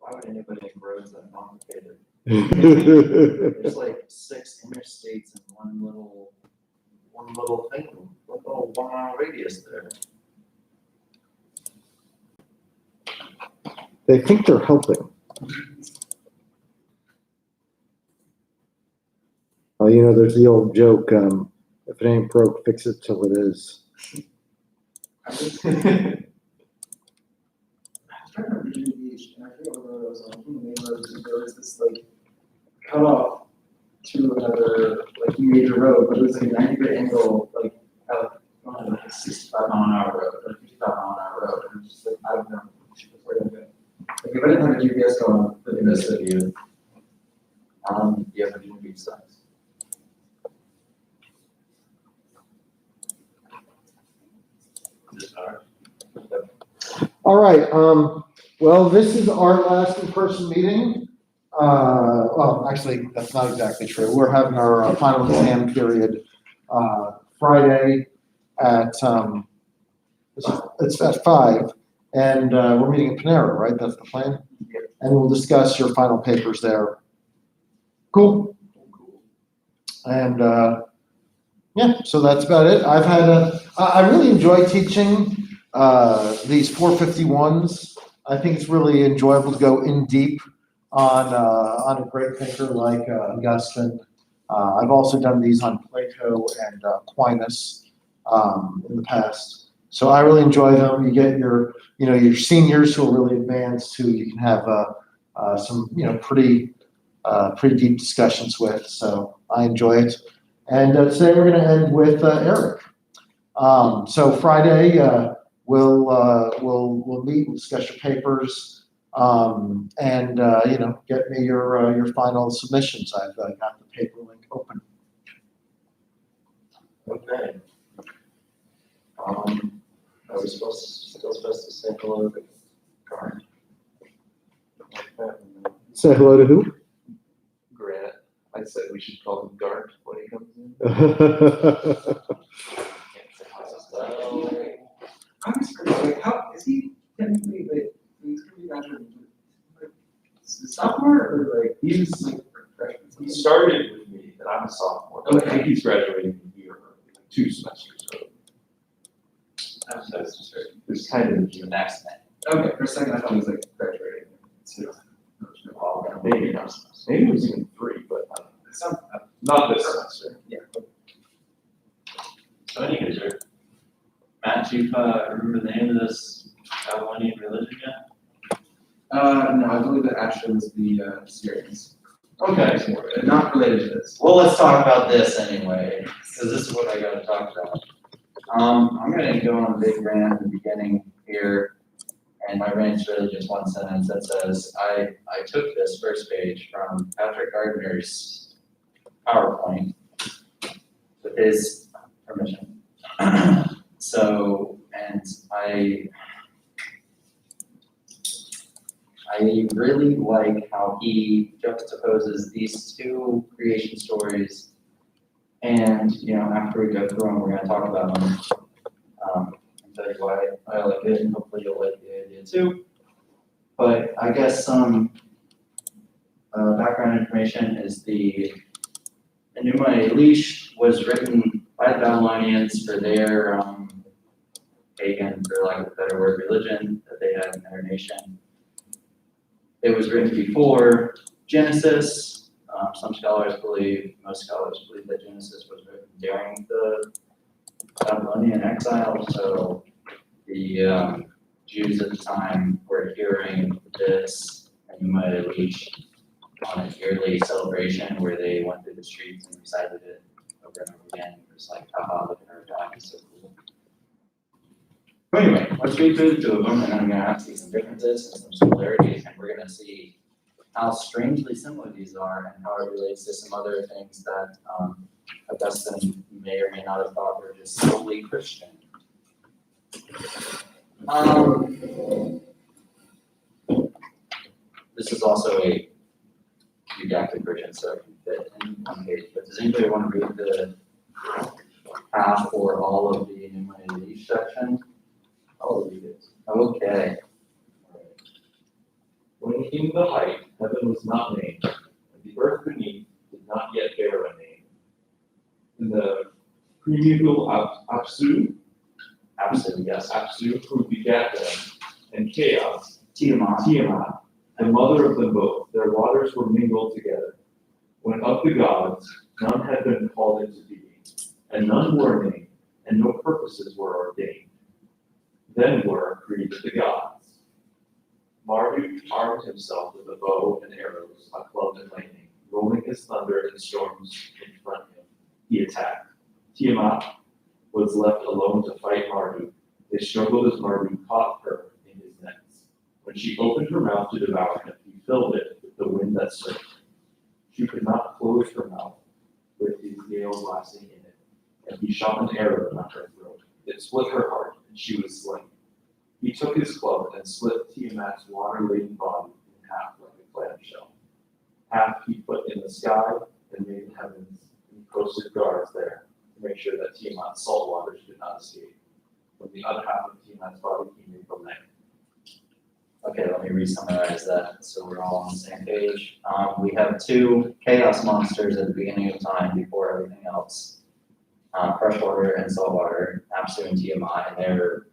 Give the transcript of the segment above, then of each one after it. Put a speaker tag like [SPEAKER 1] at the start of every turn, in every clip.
[SPEAKER 1] Why would anybody make roads that complicated? There's like 6 interstates in one little thing, a little 1 mile radius there.
[SPEAKER 2] They think they're helping. Oh, you know, there's the old joke, if it ain't broke, fix it till it is.
[SPEAKER 3] I was trying to read these, and I forget what road I was on. The main road, there was this like cut off to another like major road, but it was like a 90-degree angle, like out on like a 65-mile-an-hour road, or 55-mile-an-hour road, and it's just like I don't know. Like if I didn't have a GPS going, I would miss it.
[SPEAKER 1] You have a new size.
[SPEAKER 2] All right, well, this is our last in-person meeting. Well, actually, that's not exactly true. We're having our final exam period Friday at, it's at 5, and we're meeting in Panera, right? That's the plan?
[SPEAKER 3] Yeah.
[SPEAKER 2] And we'll discuss your final papers there. Cool. And yeah, so that's about it. I've had I really enjoy teaching these 451s. I think it's really enjoyable to go in deep on a great thinker like Augustine. I've also done these on Plato and Aquinas in the past. So I really enjoy them. You get your seniors who are really advanced, who you can have some pretty deep discussions with. So I enjoy it. And today we're going to end with Eric. So Friday we'll meet, we'll discuss your papers, and get me your final submissions. I've got the paper link open.
[SPEAKER 1] Okay. Are we still supposed to say hello to Garn?
[SPEAKER 2] Say hello to who?
[SPEAKER 1] Grant. I said we should call him Gart when he comes in.
[SPEAKER 3] I'm just curious, like, how is he technically like he's gonna be graduating like sophomore or like he's like freshman?
[SPEAKER 1] He started with me, and I'm a sophomore. But I think he's graduating in a year, like 2 semesters. So it's kind of the next thing.
[SPEAKER 3] Okay, for a second I thought he was like graduating.
[SPEAKER 1] Maybe not. Maybe it was even 3, but not this semester.
[SPEAKER 3] Yeah.
[SPEAKER 4] So anyway, Matt, you remember the name of this Babylonian religion yet?
[SPEAKER 3] No, I believe that Asher was the Syrians.
[SPEAKER 4] Okay.
[SPEAKER 3] Not related to this.
[SPEAKER 1] Well, let's talk about this anyway, because this is what I got to talk about. I'm going to go on a big rant in the beginning here, and my rant's really just one sentence that says, I took this first page from Patrick Gardner's PowerPoint with his permission. So, and I really like how he juxtaposes these 2 creation stories. And, after we go through them, we're going to talk about them and tell you why I like it, and hopefully you'll like the idea too. But I guess some background information is the Enuma Elish was written by the Babylonians for their pagan, for lack of a better word, religion that they had in their nation. It was written before Genesis. Some scholars believe, most scholars believe that Genesis was written during the Babylonian exile. So the Jews at the time were hearing this Enuma Elish on a yearly celebration where they went through the streets and recited it over and over again. It was like, haha, look at our God, he's so cool. But anyway, let's read through the 2 of them, and I'm going to see some differences and some similarities, and we're going to see how strangely similar these are and how it relates to some other things that Augustine may or may not have thought were just solely Christian. This is also a redacted version, so it can fit in one page. But does anybody want to read the half or all of the Enuma Elish section? I'll read it. Okay. 20
[SPEAKER 5] in the height, heaven was not named, and the earth beneath did not yet bear a name. In the primeval Apsu,
[SPEAKER 1] yes.
[SPEAKER 5] Apsu, who begat them, and Chaos,
[SPEAKER 1] Tiamat.
[SPEAKER 5] the mother of them both, their waters were mingled together. When of the gods, none had been called into being, and none were named, and no purposes were ordained. Then were created the gods. Marduk armed himself with a bow and arrows, a club and lightning, rolling his thunder and storms in front of him. He attacked. Tiamat was left alone to fight Marduk. They struggled as Marduk caught her in his nets. When she opened her mouth to devour him, he filled it with the wind that served. She could not close her mouth with his nails lasting in it, and he shot an arrow down her throat. It split her heart, and she was slain. He took his club and split Tiamat's water-laden body in half like a clamshell. Half he put in the sky and made the heavens, and he posted guards there to make sure that Tiamat's salt waters did not escape. From the other half of Tiamat's body he made from land.
[SPEAKER 1] Okay, let me re-summarize that so we're all on the same page. We have two chaos monsters at the beginning of time before everything else. Freshwater and saltwater, Apsu and Tiamat, and they're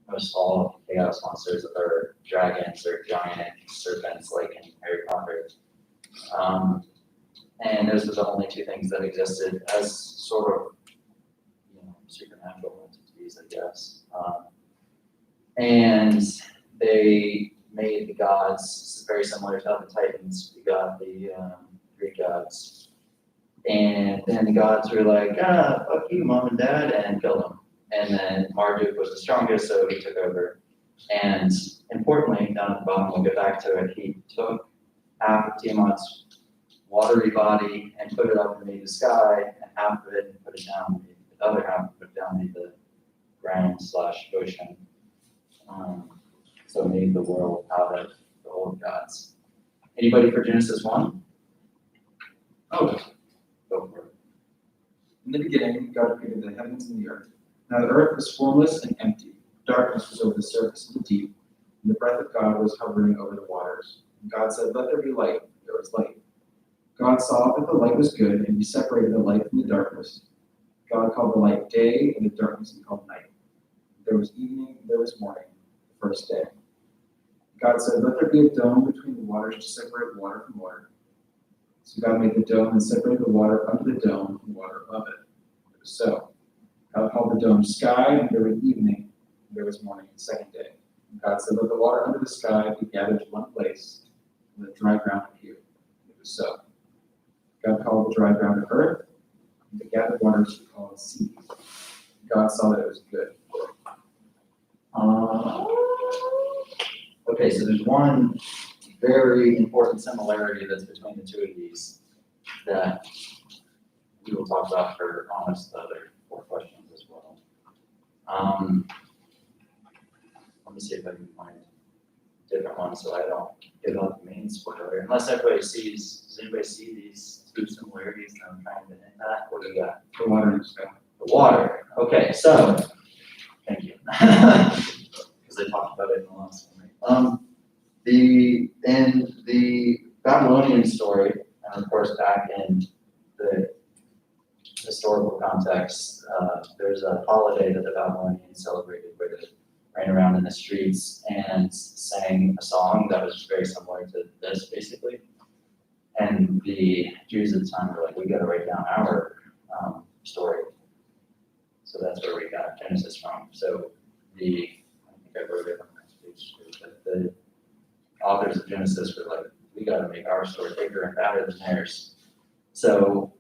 [SPEAKER 1] most all chaos monsters are dragons or giant serpents like in Harry Potter. And those were the only two things that existed as sort of, supernatural entities, I guess. And they made the gods, this is very similar to how the Titans, we got the Greek gods. And then the gods were like, fuck you, mom and dad, and killed them. And then Marduk was the strongest, so he took over. And importantly, down at the bottom, we'll get back to it, he took half of Tiamat's watery body and put it up into the sky, and half of it and put it down, the other half put it down into the ground/ocean. So made the world out of the old gods. Anybody for Genesis 1?
[SPEAKER 3] Oh,
[SPEAKER 1] Go for it.
[SPEAKER 3] in the beginning, God created the heavens and the earth. Now the earth was formless and empty. Darkness was over the surface of the deep, and the breath of God was hovering over the waters. And God said, "Let there be light." There was light. God saw that the light was good, and he separated the light from the darkness. God called the light day, and the darkness he called night. There was evening, there was morning, the first day. God said, "Let there be a dome between the waters to separate water from water." So God made the dome and separated the water under the dome from the water above it. It was so. God called the dome sky, and there was evening, and there was morning, the second day. And God said, "Let the water under the sky be gathered to one place, and the dry ground appear." It was so. God called the dry ground earth, and the gathered waters he called seas. God saw that it was good.
[SPEAKER 1] Okay, so there's one very important similarity that's between the two of these that we will talk about for almost the other 4 questions as well. Let me see if I can find a different one so I don't give up the main spoiler. Unless everybody sees, does anybody see these 2 similarities that I'm trying to hint at? What do you got?
[SPEAKER 3] The water and the sky.
[SPEAKER 1] The water. Okay, so, thank you. Because I talked about it in the last one. In the Babylonian story, and of course back in the historical context, there's a holiday that the Babylonians celebrated where they ran around in the streets and sang a song that was very similar to this, basically. And the Jews at the time were like, we got to write down our story. So that's where we got Genesis from. So I think I wrote it on the next page, but the authors of Genesis were like, we got to make our story bigger and better than theirs. So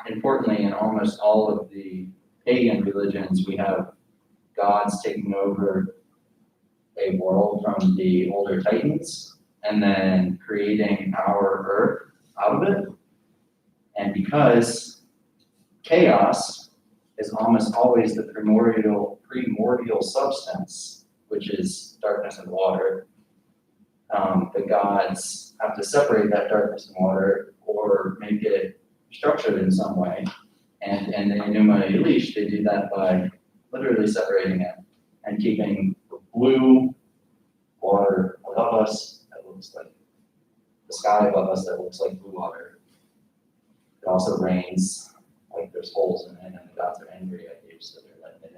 [SPEAKER 1] importantly, in almost all of the pagan religions, we have gods taking over a world from the older Titans and then creating our earth out of it. And because chaos is almost always the primordial substance, which is darkness and water, the gods have to separate that darkness and water or make it structured in some way. And in Enuma Elish, they do that by literally separating it and keeping the blue water above us that looks like the sky above us that looks like blue water. It also rains, like there's holes in it, and the gods are angry at you, so they're letting it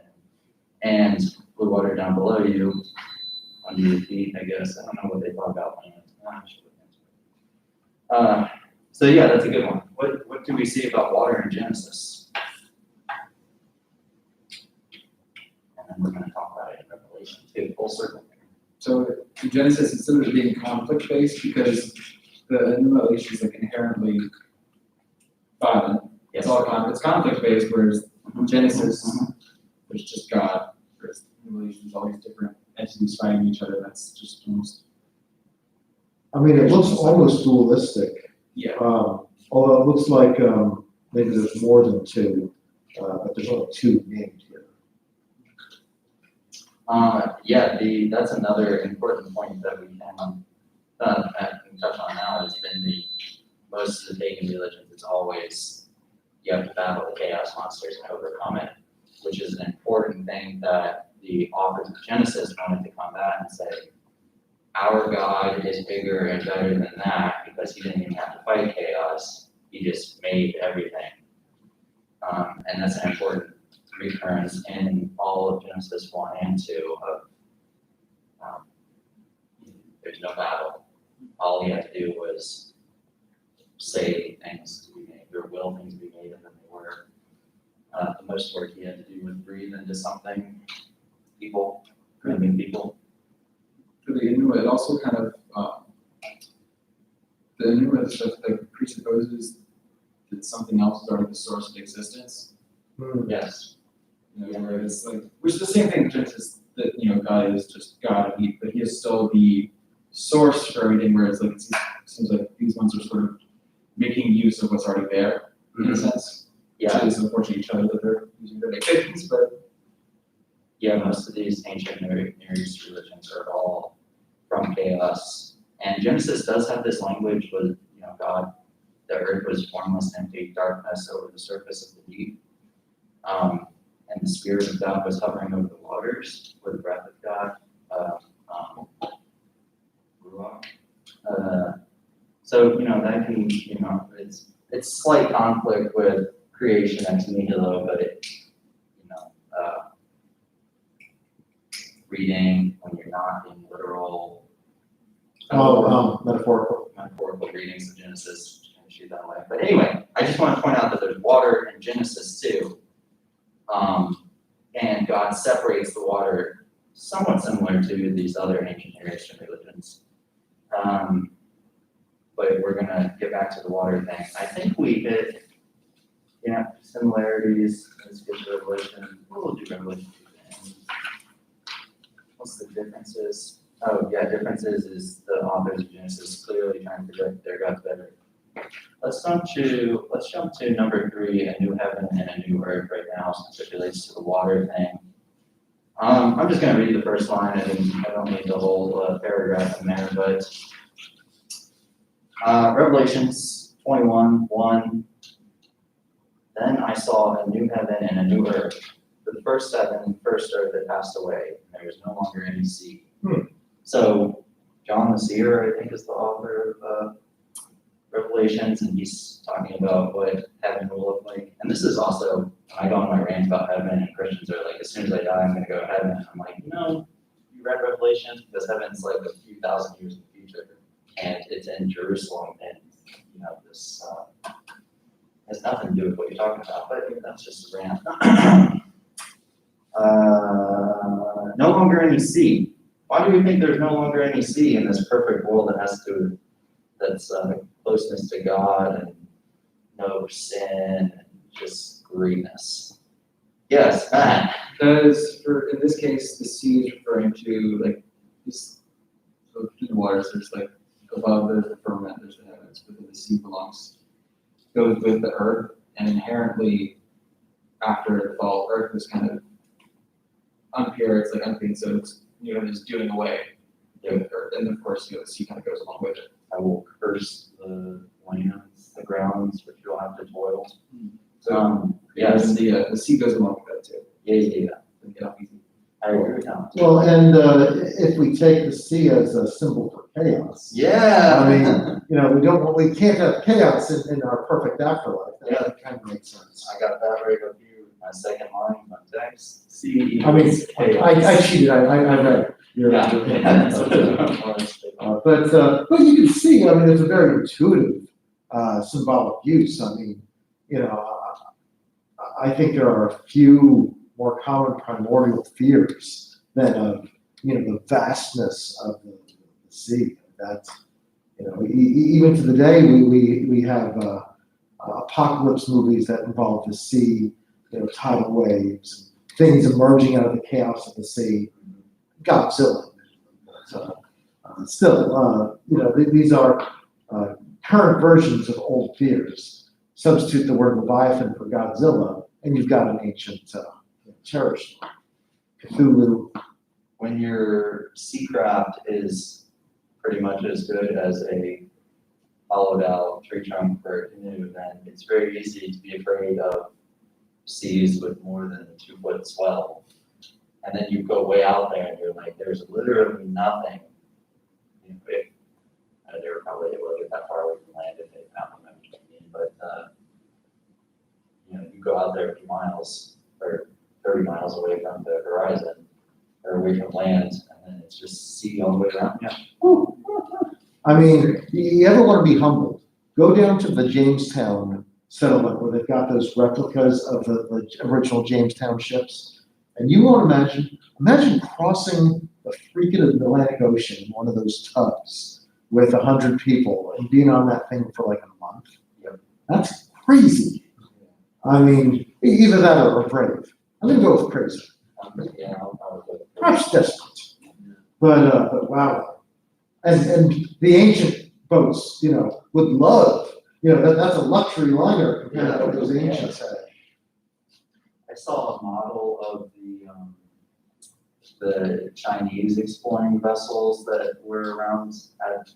[SPEAKER 1] in. And blue water down below you, under your feet, I guess. I don't know what they thought about land. So yeah, that's a good one. What do we see about water in Genesis? And then we're gonna talk about it in Revelation too, full circle.
[SPEAKER 3] So in Genesis, instead of it being conflict based, because the Enuma Elish is like inherently violent.
[SPEAKER 1] Yes.
[SPEAKER 3] It's conflict based, whereas Genesis,
[SPEAKER 1] Mhm.
[SPEAKER 3] there's just God. Whereas Enuma Elish, there's all these different entities fighting each other. That's just almost,
[SPEAKER 2] I mean, it looks almost dualistic,
[SPEAKER 3] yeah.
[SPEAKER 2] although it looks like, maybe there's more than two, but there's only two named here.
[SPEAKER 1] That's another important point that we can touch on now has been most of the pagan religions, it's always, you have to battle the chaos monsters and overcome it, which is an important thing that the authors of Genesis wanted to combat and say, our God is bigger and better than that because he didn't even have to fight chaos, he just made everything. And that's an important recurrence in all of Genesis 1 and 2 of there's no battle. All he had to do was say things to be made, or will things be made, and then they were. The most work he had to do was breathe into something, living people.
[SPEAKER 3] For the Enuma, it also kind of, the Enuma stuff like presupposes that something else is already the source of existence.
[SPEAKER 1] Yes.
[SPEAKER 3] You know, where it's like, which is the same thing in Genesis, that, you know, God is just God, but he is still the source for everything, whereas like, it seems like these ones are sort of making use of what's already there, in a sense.
[SPEAKER 1] Yeah.
[SPEAKER 3] Which is unfortunate each other that they're using their things, but.
[SPEAKER 1] Yeah, most of these ancient Near East religions are all from chaos. And Genesis does have this language with, you know, God, the earth was formless and empty, darkness over the surface of the deep. And the Spirit of God was hovering over the waters, or the breath of God. Ruach. So, you know, that can, you know, it's slight conflict with creation ex nihilo, but it, you know, reading when you're not being literal.
[SPEAKER 2] Metaphorical.
[SPEAKER 1] Metaphorical readings of Genesis, kind of shoot that way. But anyway, I just want to point out that there's water in Genesis too. And God separates the water somewhat similar to these other ancient Near Eastern religions. But we're gonna get back to the water thing. I think we hit, similarities. Let's get to Revelation. We'll do Revelation. What's the differences? Oh yeah, differences is the authors of Genesis clearly trying to predict their God's better. Let's jump to number 3, a new heaven and a new earth right now, since it relates to the water thing. I'm just gonna read the first line. I don't need the whole paragraph in there, but Revelations 21:1. Then I saw a new heaven and a new earth. For the first heaven and first earth had passed away, and there was no longer any sea. So John the Seer, I think, is the author of Revelations, and he's talking about what heaven will look like. And this is also, when I go on my rant about heaven, and Christians are like, as soon as I die, I'm going to go to heaven. I'm like, you read Revelations? Because heaven's like a few thousand years in the future, and it's in Jerusalem, and this has nothing to do with what you're talking about, but that's just a rant. No longer any sea. Why do we think there's no longer any sea in this perfect world that's closeness to God and no sin and just greatness? Yes, Matt.
[SPEAKER 3] Because in this case, the sea is referring to like this, so the waters, there's like above there's the firmament, there's the heavens, but then the sea goes with the earth, and inherently after the fall, earth was kind of unpure, it's like unclean, so it's just doing away with earth, and of course the sea kind of goes along with it.
[SPEAKER 1] I will curse the lands, the grounds, which you'll have to toil.
[SPEAKER 3] So
[SPEAKER 1] Yes.
[SPEAKER 3] the sea goes along with that too.
[SPEAKER 1] Yeah.
[SPEAKER 3] Doesn't get off easy.
[SPEAKER 1] I agree with that.
[SPEAKER 2] Well, and if we take the sea as a symbol for chaos.
[SPEAKER 1] Yeah.
[SPEAKER 2] I mean, we can't have chaos in our perfect afterlife. That kind of makes sense.
[SPEAKER 1] I got that right up here with my second line, my text. C
[SPEAKER 2] I mean,
[SPEAKER 1] equals chaos.
[SPEAKER 2] I cheated, I read. Your- But you can see, I mean, it's a very intuitive, symbolic use. I mean, I think there are a few more common primordial fears than of, the vastness of the sea. That's, even to the day, we have, apocalypse movies that involve the sea, tidal waves, things emerging out of the chaos of the sea. Godzilla. So, still, these are current versions of old fears. Substitute the word Leviathan for Godzilla, and you've got an ancient, cherished one. Cthulhu.
[SPEAKER 1] When your sea craft is pretty much as good as a hollowed out tree trunk for a canoe, then it's very easy to be afraid of seas with more than 2-foot swell. And then you go way out there and you're like, there's literally nothing. They were probably able to get that far away from land if they found them, but you go out there a few miles or 30 miles away from the horizon or away from land, and then it's just sea all the way around. Yeah.
[SPEAKER 2] I mean, you ever want to be humbled? Go down to the Jamestown settlement where they've got those replicas of the original Jamestown ships. And you won't imagine crossing the freaking Atlantic Ocean in one of those tubs with 100 people and being on that thing for like a month.
[SPEAKER 1] Yep.
[SPEAKER 2] That's crazy. I mean, either that or brave. I'm gonna go with crazy.
[SPEAKER 1] Yeah, I'll go.
[SPEAKER 2] Perhaps desperate. But wow. And the ancient boats, would love, that's a luxury liner compared to what those ancients had.
[SPEAKER 1] I saw a model of the Chinese exploring vessels that were around at,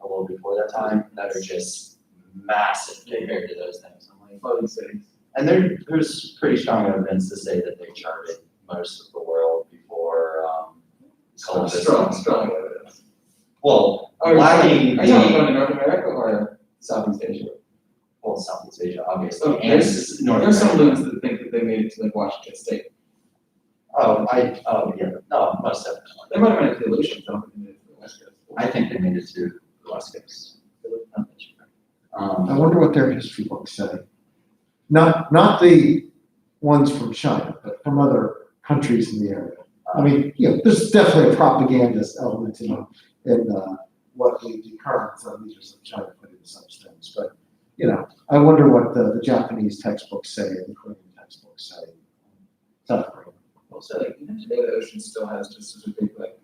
[SPEAKER 1] a little before that time that are just massive compared to those things. I'm like,
[SPEAKER 3] Floating cities.
[SPEAKER 1] and there's pretty strong evidence to say that they charted most of the world before Columbus.
[SPEAKER 3] Strong evidence.
[SPEAKER 1] Well,
[SPEAKER 3] Are you
[SPEAKER 1] lacking
[SPEAKER 3] talking about
[SPEAKER 1] the
[SPEAKER 3] North America or Southeast Asia?
[SPEAKER 1] well, Southeast Asia, obviously,
[SPEAKER 3] Oh,
[SPEAKER 1] and
[SPEAKER 3] there's
[SPEAKER 1] North
[SPEAKER 3] some
[SPEAKER 1] America.
[SPEAKER 3] loons that think that they made it to like Washington State.
[SPEAKER 1] Oh, yeah, no, most definitely.
[SPEAKER 3] They might have made it to the Aleutians, I don't think they made it to the West Coast.
[SPEAKER 1] I think they made it to the West Coast.
[SPEAKER 2] I wonder what their history books say. Not the ones from China, but from other countries in the area. I mean, there's definitely a propagandist element in what the current leaders of China put into such things. But, I wonder what the Japanese textbooks say and the Korean textbooks say. South Korea.
[SPEAKER 3] Also, like, even today, the ocean still has just such a big, like,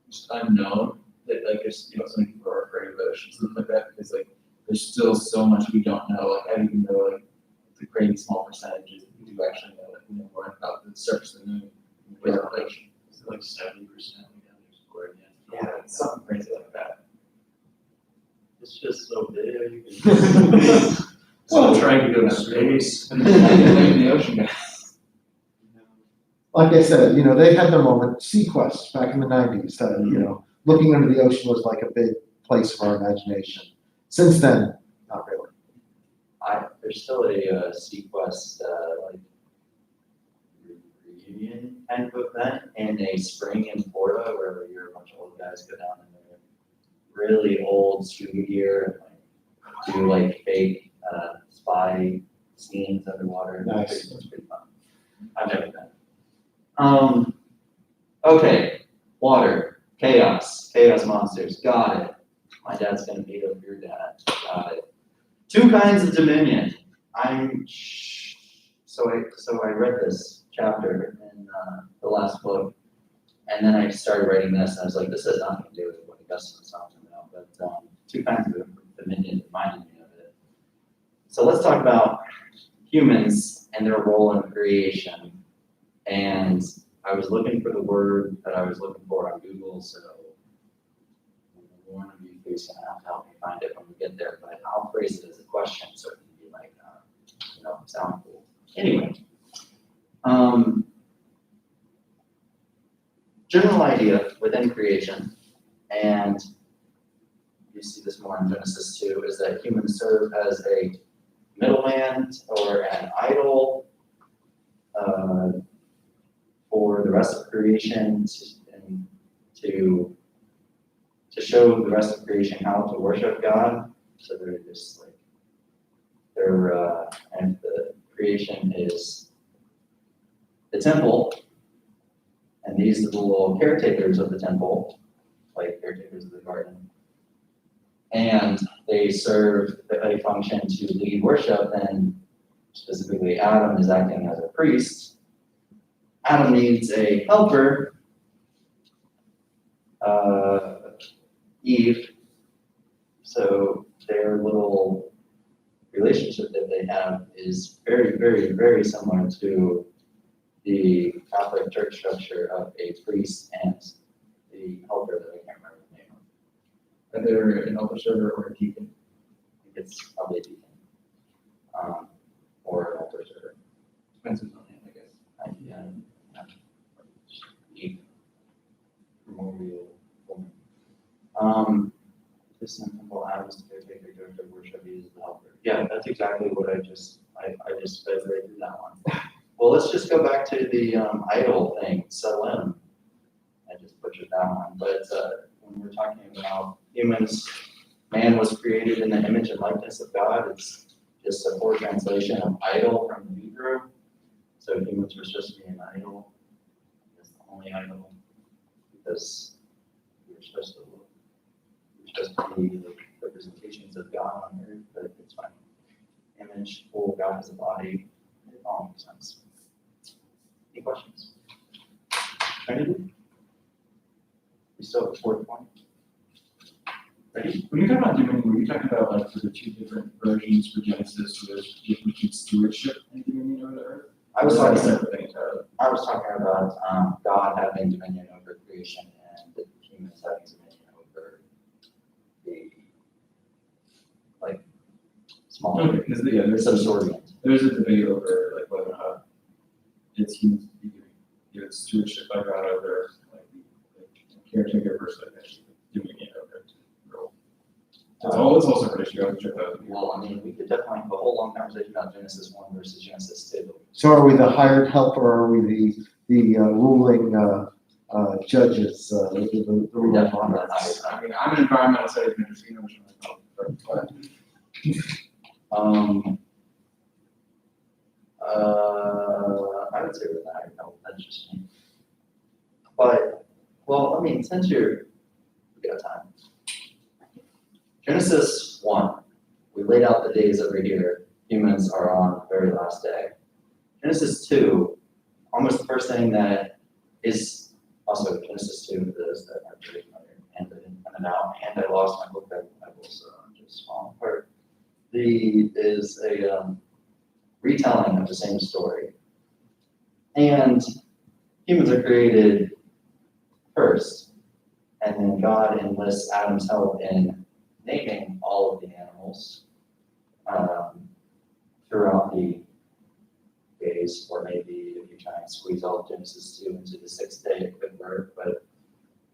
[SPEAKER 3] just unknown that, like, there's, so many people are afraid of the ocean, stuff like that, because, like, there's still so much we don't know. Like, I don't even know, like, the crazy small percentages we do actually know, like, we know more about the surface of the moon.
[SPEAKER 4] Is it like 70% we haven't explored yet?
[SPEAKER 3] Yeah, it's something crazy like that.
[SPEAKER 4] It's just so big. So trying to go to space.
[SPEAKER 3] And then the ocean guys.
[SPEAKER 2] Like I said, they had their moment. Sequest back in the 90s. Looking into the ocean was like a big place of our imagination. Since then, not really.
[SPEAKER 1] There's still a Sequest like reunion kind of event in a spring in Florida where a bunch of old guys go down in their really old scuba gear and do like fake spy scenes underwater.
[SPEAKER 2] Nice.
[SPEAKER 1] It's pretty fun. I've never been. Okay, water, chaos monsters. Got it. My dad's gonna beat up your dad. Got it. 2 kinds of dominion. So I read this chapter in the last book, and then I started writing this, and I was like, this has nothing to do with what Augustine was talking about, but 2 kinds of dominion reminded me of it. So let's talk about humans and their role in creation. And I was looking for the word that I was looking for on Google, so one of you please gonna have to help me find it when we get there, but I'll phrase it as a question so it can be like, sound cool. Anyway, general idea within creation, and you see this more in Genesis 2, is that humans serve as a middleman or an idol for the rest of creation and to show the rest of creation how to worship God. So they're just like, and the creation is the temple, and these are the little caretakers of the temple, like caretakers of the garden. And they serve a function to lead worship, and specifically Adam is acting as a priest. Adam needs a helper, Eve, so their little relationship that they have is very, very, very similar to the Catholic Church structure of a priest and the helper that I can't remember the name of.
[SPEAKER 3] Either an elder server or a deacon.
[SPEAKER 1] I think it's probably a deacon. Or an altar server.
[SPEAKER 3] Depends on him, I guess.
[SPEAKER 1] Yeah. Eve. Memorial woman. This temple Adam's the caretaker, director of worship, he is the helper. Yeah, that's exactly what I just sped right through that one. Well, let's just go back to the idol thing, Selim. I just butchered that one, but when we're talking about humans, man was created in the image and likeness of God. It's just a poor translation of idol from the Hebrew. So humans were supposed to be an idol. It's the only idol because we're supposed to be like representations of God on earth, but it's fine. Image, full God as a body, it all makes sense. Any questions? Ready? We still have 4th point. Ready?
[SPEAKER 3] When you're talking about dominion, were you talking about like for the 2 different versions for Genesis, where there's different stewardship and dominion over the earth?
[SPEAKER 1] I was
[SPEAKER 3] Or is
[SPEAKER 1] talking
[SPEAKER 3] that a separate thing entirely?
[SPEAKER 1] I was talking about God having dominion over creation and the humans having dominion over the like small
[SPEAKER 3] Okay, because there's
[SPEAKER 1] subservient.
[SPEAKER 3] there's a debate over like whether or not it's humans given stewardship by God over like the caretaker versus like actually dominion over it. It's all separate issue. I was sure that.
[SPEAKER 1] Well, I mean, we could definitely have a whole long conversation about Genesis 1 versus Genesis 2.
[SPEAKER 2] So are we the hired helper, or are we the ruling judges, the
[SPEAKER 1] We're
[SPEAKER 2] ruling
[SPEAKER 1] definitely
[SPEAKER 2] monarchs?
[SPEAKER 1] not.
[SPEAKER 3] I mean, I'm an environmental studies major, so you know which one I'm talking about.
[SPEAKER 1] I would say we're the hired help. That's just me. But, well, I mean, since we got time. Genesis 1, we laid out the days over here. Humans are on the very last day. Genesis 2, almost the first thing that is also Genesis 2 for those that are reading and I didn't print it out, and I lost my book bag Bible, so I'm just falling apart. Is a retelling of the same story. And humans are created first, and then God enlists Adam's help in naming all of the animals throughout the days, or maybe if you try and squeeze all of Genesis 2 into the 6th day, it could work, but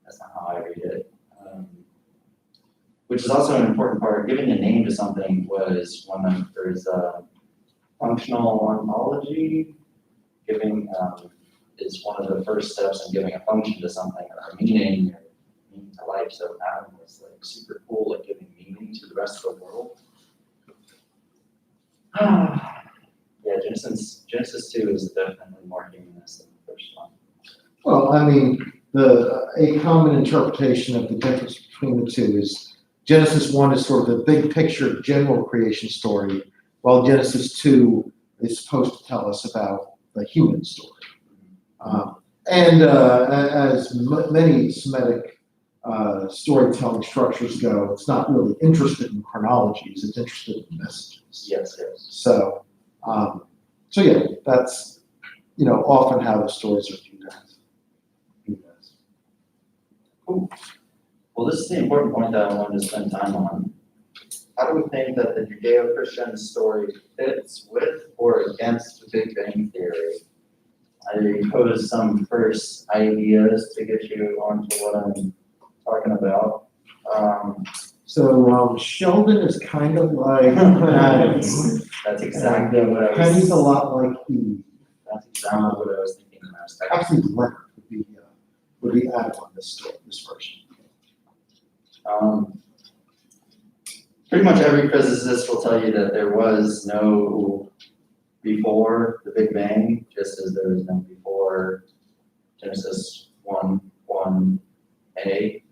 [SPEAKER 1] that's not how I read it. Which is also an important part. Giving a name to something was one of, there's functional ontology. Giving is one of the first steps in giving a function to something, or a meaning to life. So Adam was like super cool at giving meaning to the rest of the world. Yeah, Genesis 2 is definitely more humanist than the first one.
[SPEAKER 2] Well, I mean, a common interpretation of the difference between the two is Genesis 1 is sort of the big picture general creation story, while Genesis 2 is supposed to tell us about the human story. As many Semitic storytelling structures go, it's not really interested in chronologies, it's interested in messages.
[SPEAKER 1] Yes.
[SPEAKER 2] So yeah, that's, often how the stories are viewed as.
[SPEAKER 1] Cool. Well, this is the important point that I wanted to spend time on. How do we think that the Judeo-Christian story fits with or against the Big Bang Theory? I posed some first ideas to get you onto what I'm talking about.
[SPEAKER 2] So Sheldon is kind of like Adams.
[SPEAKER 1] That's exactly what I
[SPEAKER 2] Penny's a
[SPEAKER 1] was,
[SPEAKER 2] lot like Eve.
[SPEAKER 1] that's exactly what I was thinking when I was typing.
[SPEAKER 2] Actually, Leonard would be Adam on this version.
[SPEAKER 1] Pretty much every physicist will tell you that there was no before the Big Bang, just as there was no before Genesis 1:1a,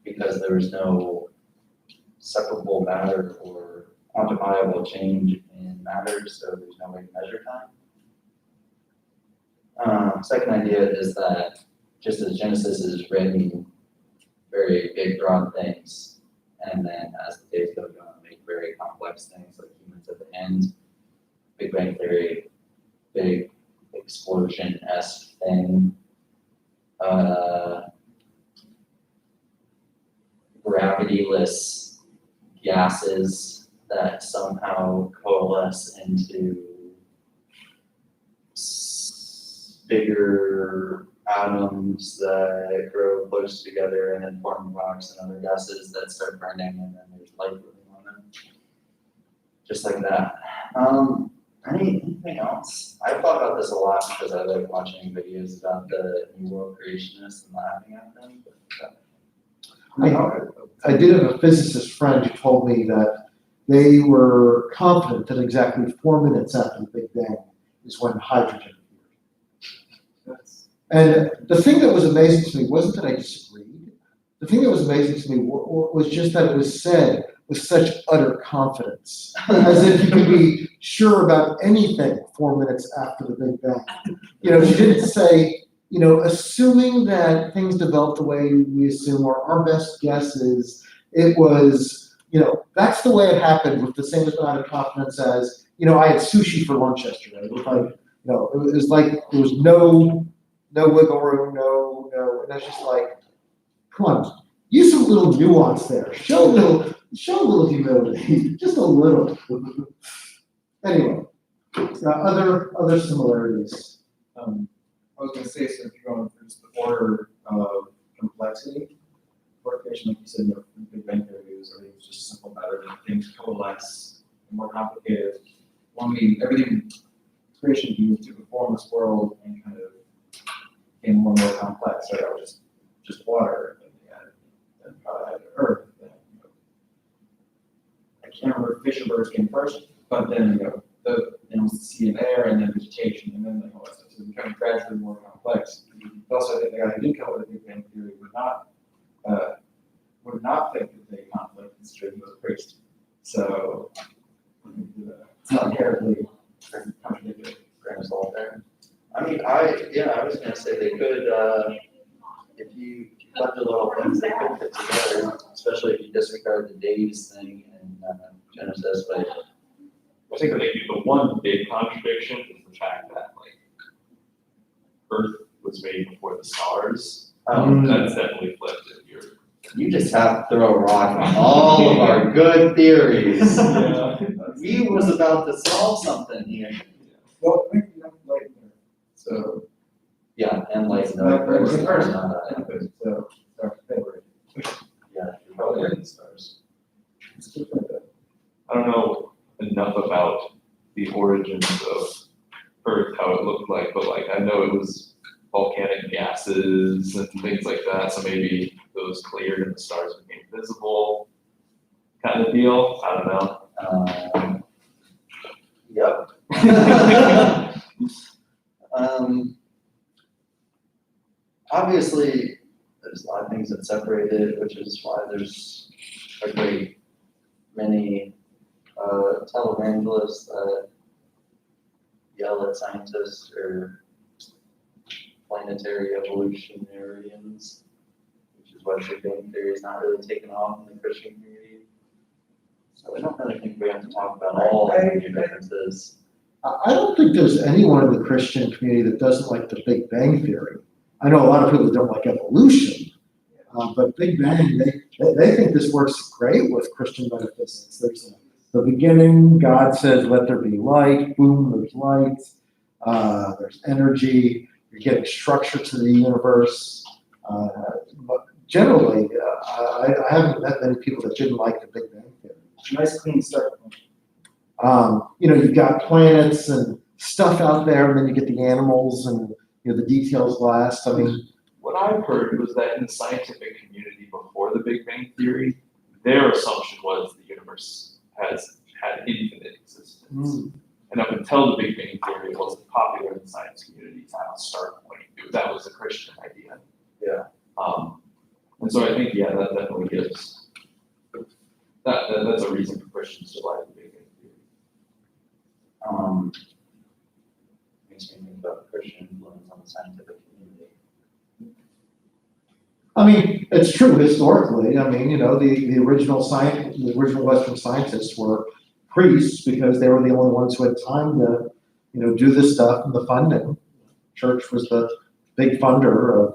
[SPEAKER 1] because there was no separable matter or quantifiable change in matter, so there's no way to measure time. Second idea is that just as Genesis is written very big, broad things, and then as the days go on, make very complex things like humans at the end. Big Bang Theory, big explosion-esque thing. Gravityless gases that somehow coalesce into bigger atoms that grow close together and then form rocks and other gases that start burning, and then there's life living on them. Just like that. Anything else? I've thought about this a lot because I like watching videos about the New World creationists and laughing at them.
[SPEAKER 2] I did have a physicist friend who told me that they were confident that exactly 4 minutes after the Big Bang is when hydrogen appeared. And the thing that was amazing to me wasn't that I disagreed. The thing that was amazing to me was just that it was said with such utter confidence, as if you could be sure about anything 4 minutes after the Big Bang. You know, she didn't say, you know, assuming that things developed the way we assume, or our best guess is, it was, you know, that's the way it happened with the same amount of confidence as, you know, I had sushi for lunch yesterday. It was like, you know, it was like there was no wiggle room, no, and it's just like, come on, use some little nuance there. Show a little humility, just a little. Anyway, other similarities.
[SPEAKER 3] I was gonna say, so if you're going for just the order of complexity, fortification, like you said, the Big Bang Theory was just simple matter, things coalesce, more complicated. Well, I mean, everything creation used to form this world and kind of became more and more complex. So that was just water, and then earth. And, you know, I can't remember if fish or birds came first, but then you know the animals, the sea and air, and then vegetation, and then like all that stuff. So it became gradually more complex. Also, I think the guy who did come up with the Big Bang Theory would not think that they conflict considering he was a priest. So it's not inherently contradictory.
[SPEAKER 1] Grain of salt there. I mean, I was gonna say they could, if you cut the little things, they could fit together, especially if you disregard the days thing in Genesis, but
[SPEAKER 5] I think that the one big contradiction is the fact that like Earth was made before the stars. That's definitely flipped if you're.
[SPEAKER 1] you just have to throw a rock on all of our good theories.
[SPEAKER 5] Yeah.
[SPEAKER 1] We was about to solve something here.
[SPEAKER 3] Well, we have light in there. So
[SPEAKER 1] Yeah, and like, no,
[SPEAKER 3] first,
[SPEAKER 1] first,
[SPEAKER 3] first,
[SPEAKER 1] not that.
[SPEAKER 3] so our favorite.
[SPEAKER 1] Yeah, you're probably in the stars.
[SPEAKER 3] It's just like that.
[SPEAKER 5] I don't know enough about the origins of Earth, how it looked like, but like I know it was volcanic gases and things like that, so maybe those cleared and the stars became visible, kind of deal. I don't know.
[SPEAKER 1] Yep. Obviously, there's a lot of things that separate it, which is why there's a great many televangelists that yell at scientists or planetary evolutionarians, which is why Big Bang Theory is not really taken off in the Christian community. So I don't really think we have to talk about all the differences.
[SPEAKER 2] I don't think there's anyone in the Christian community that doesn't like the Big Bang Theory. I know a lot of people that don't like evolution, but Big Bang, they think this works great with Christian metaphysics. There's the beginning, God says, let there be light, boom, there's light. there's energy, you're getting structure to the universe. But generally, I haven't met many people that didn't like the Big Bang Theory.
[SPEAKER 3] Nice clean start.
[SPEAKER 2] You've got planets and stuff out there, and then you get the animals and, the details last. I mean,
[SPEAKER 5] What I've heard was that in the scientific community before the Big Bang Theory, their assumption was the universe had infinite existence. And up until the Big Bang Theory, it wasn't popular in the science community to have a start point. That was a Christian idea.
[SPEAKER 1] Yeah.
[SPEAKER 5] And so I think, that definitely gives, that's a reason for Christians to like the Big Bang Theory.
[SPEAKER 1] Makes me think about Christian influence on the scientific community.
[SPEAKER 2] I mean, it's true historically. I mean, the original Western scientists were priests because they were the only ones who had time to, do this stuff and the funding. Church was the big funder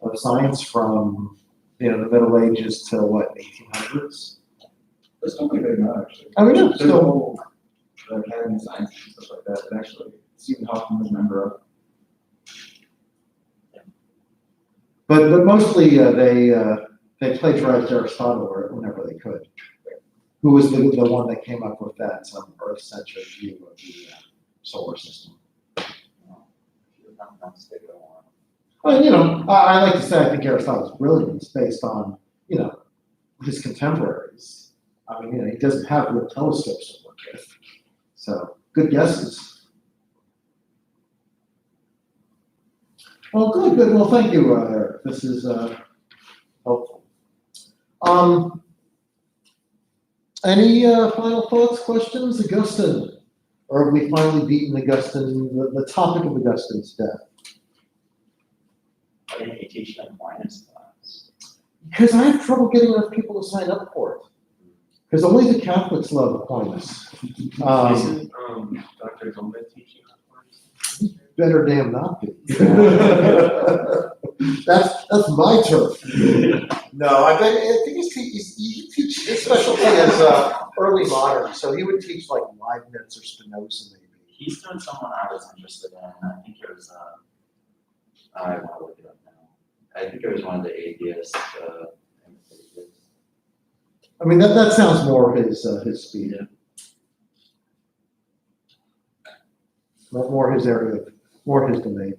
[SPEAKER 2] of science from, the Middle Ages to 1800s.
[SPEAKER 3] That's not big now, actually.
[SPEAKER 2] I mean,
[SPEAKER 3] There's a
[SPEAKER 2] still,
[SPEAKER 3] whole Academy of Science and stuff like that, and actually Stephen Hawking was a member of.
[SPEAKER 2] but mostly they plagiarized Aristotle whenever they could. Who was the one that came up with that Earth-centric view of the solar system? Well, I like to say I think Aristotle's brilliance based on, his contemporaries. I mean, he doesn't have real telescopes to work with. So, good guesses. Well, good. Well, thank you, Eric. This is helpful. Any final thoughts, questions, Augustine? Or have we finally beaten Augustine, the topic of Augustine's death?
[SPEAKER 1] Why didn't you teach an Aquinas class?
[SPEAKER 2] Because I have trouble getting enough people to sign up for it. Because only the Catholics love Aquinas.
[SPEAKER 4] Isn't Dr. Gomez teaching that course?
[SPEAKER 2] Better damn not be. That's my turf. No, I think he teach his specialty is early modern, so he would teach like Leibniz or Spinoza maybe.
[SPEAKER 1] He's doing someone I was interested in. I think it was, I want to look it up now. I think it was one of the atheists.
[SPEAKER 2] I mean, that sounds more his speed.
[SPEAKER 1] Yeah.
[SPEAKER 2] More his area, more his domain.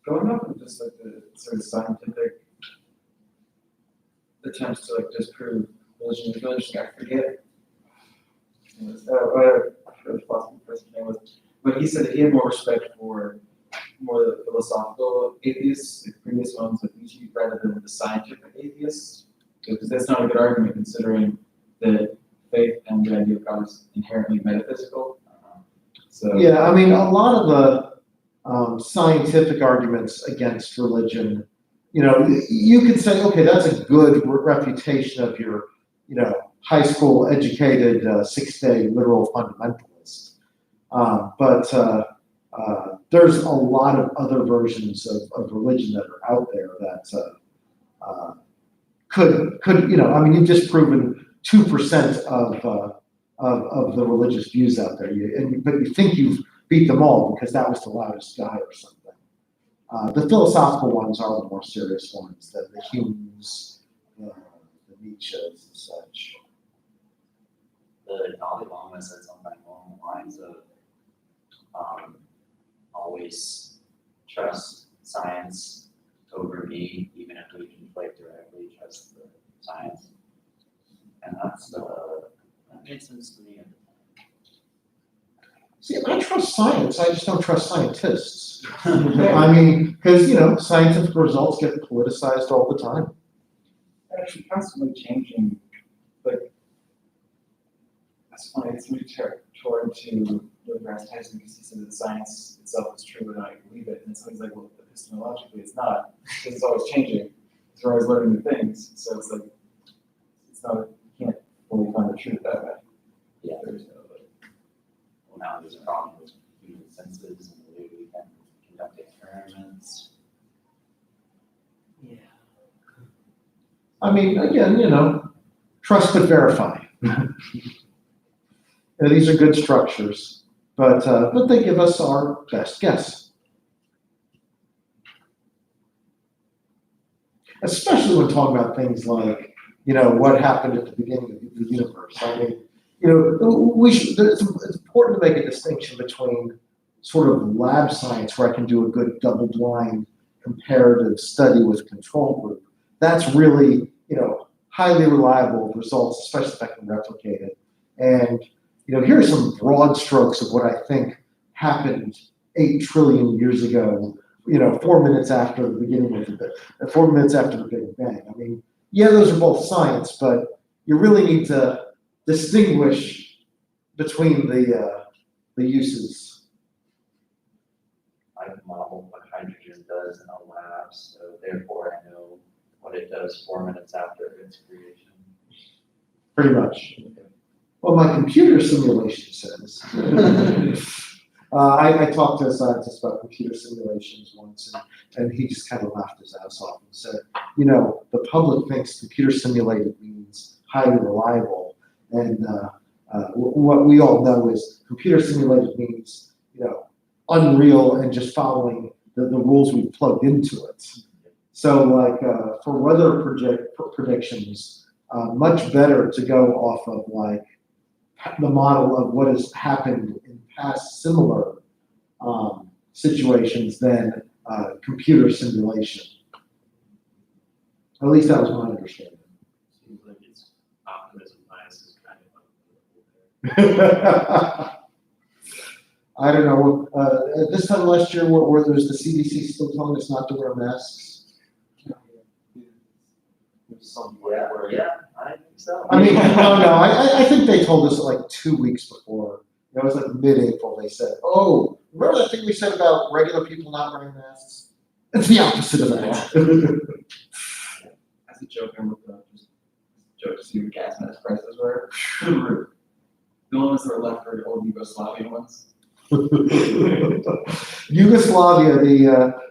[SPEAKER 3] Going up with just like the sort of scientific attempts to disprove religion is really interesting. I forget. I forget what the philosophy person's name was, but he said that he had more respect for more the philosophical atheists, the previous ones, like Nietzsche, rather than the scientific atheists, because that's not a good argument considering that faith and the idea of God is inherently metaphysical. So
[SPEAKER 2] Yeah, I mean, a lot of the scientific arguments against religion, you could say, okay, that's a good reputation of your, high school educated 6-day literal fundamentalist. But there's a lot of other versions of religion that are out there that could you've just proven 2% of the religious views out there. But you think you've beat them all because that was the loudest guy or something. The philosophical ones are the more serious ones, the Humes, the Nietzsches and such.
[SPEAKER 1] The Dalai Lama said something along the lines of always trust science over me, even if we conflict directly, trust the science. And that made sense to me at the time.
[SPEAKER 2] See, I trust science, I just don't trust scientists. I mean, because, scientific results get politicized all the time.
[SPEAKER 3] actually constantly changing, like, that's funny, it's really toward to Neil deGrasse Tyson because he said that science itself is true and I believe it, and somebody's like, well, epistemologically it's not, because it's always changing, because we're always learning new things, so it's like, it's not, you can't fully find the truth that way.
[SPEAKER 1] Yeah.
[SPEAKER 3] There's no, like,
[SPEAKER 1] Well, now there's a problem with human senses and the way we can conduct experiments. Yeah.
[SPEAKER 2] I mean, again, trust but verify. These are good structures. But they give us our best guess. Especially when talking about things like, what happened at the beginning of the universe. I mean, it's important to make a distinction between sort of lab science, where I can do a good double-blind comparative study with control group. That's really, highly reliable results, especially if I can replicate it. And, here are some broad strokes of what I think happened 8 trillion years ago, 4 minutes after the beginning of the 4 minutes after the Big Bang. I mean, yeah, those are both science, but you really need to distinguish between the uses.
[SPEAKER 1] I can model what hydrogen does in a lab, so therefore I know what it does 4 minutes after its creation.
[SPEAKER 2] Pretty much. Well, my computer simulation says. I talked to a scientist about computer simulations once, and he just kind of laughed his ass off and said, the public thinks computer simulated means highly reliable, and what we all know is computer simulated means, unreal and just following the rules we've plugged into it. So, like for weather predictions, much better to go off of like the model of what has happened in past similar situations than computer simulation. At least that was my understanding.
[SPEAKER 4] Seems like it's optimism bias is kind of up.
[SPEAKER 2] I don't know. At this time last year, where there was the CDC still telling us not to wear masks.
[SPEAKER 1] Yeah, I think so.
[SPEAKER 2] I mean, no, I think they told us like 2 weeks before. It was like mid-April. They said, "Oh, remember that thing we said about regular people not wearing masks? It's the opposite of that."
[SPEAKER 3] As a joke, I looked up just joke to see what gas mask prices were. The ones that were left were old Yugoslavian ones.
[SPEAKER 2] Yugoslavia,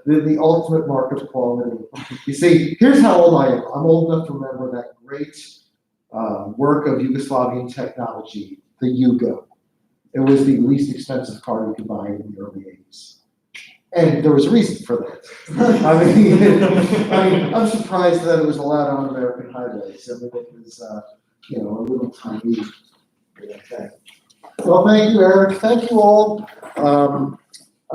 [SPEAKER 2] the ultimate mark of quality. You see, here's how old I am. I'm old enough to remember that great work of Yugoslavian technology, the Yugo. It was the least expensive car you could buy in the early 80s. And there was a reason for that. I mean, I'm surprised that it was allowed on American highways. I mean, it was, a little tiny thing. Well, thank you, Eric. Thank you all.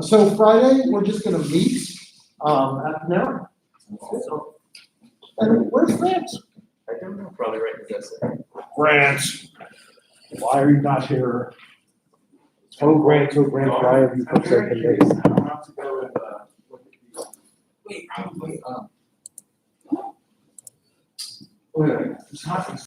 [SPEAKER 2] So Friday, we're just going to meet half an hour. And where's Grant?
[SPEAKER 5] I don't know, probably right in this.
[SPEAKER 6] Grant, why are you not here? Oh, Grant, why have you forsaken me?
[SPEAKER 3] I'll have to go and look at these. Wait, probably. Wait, it's not.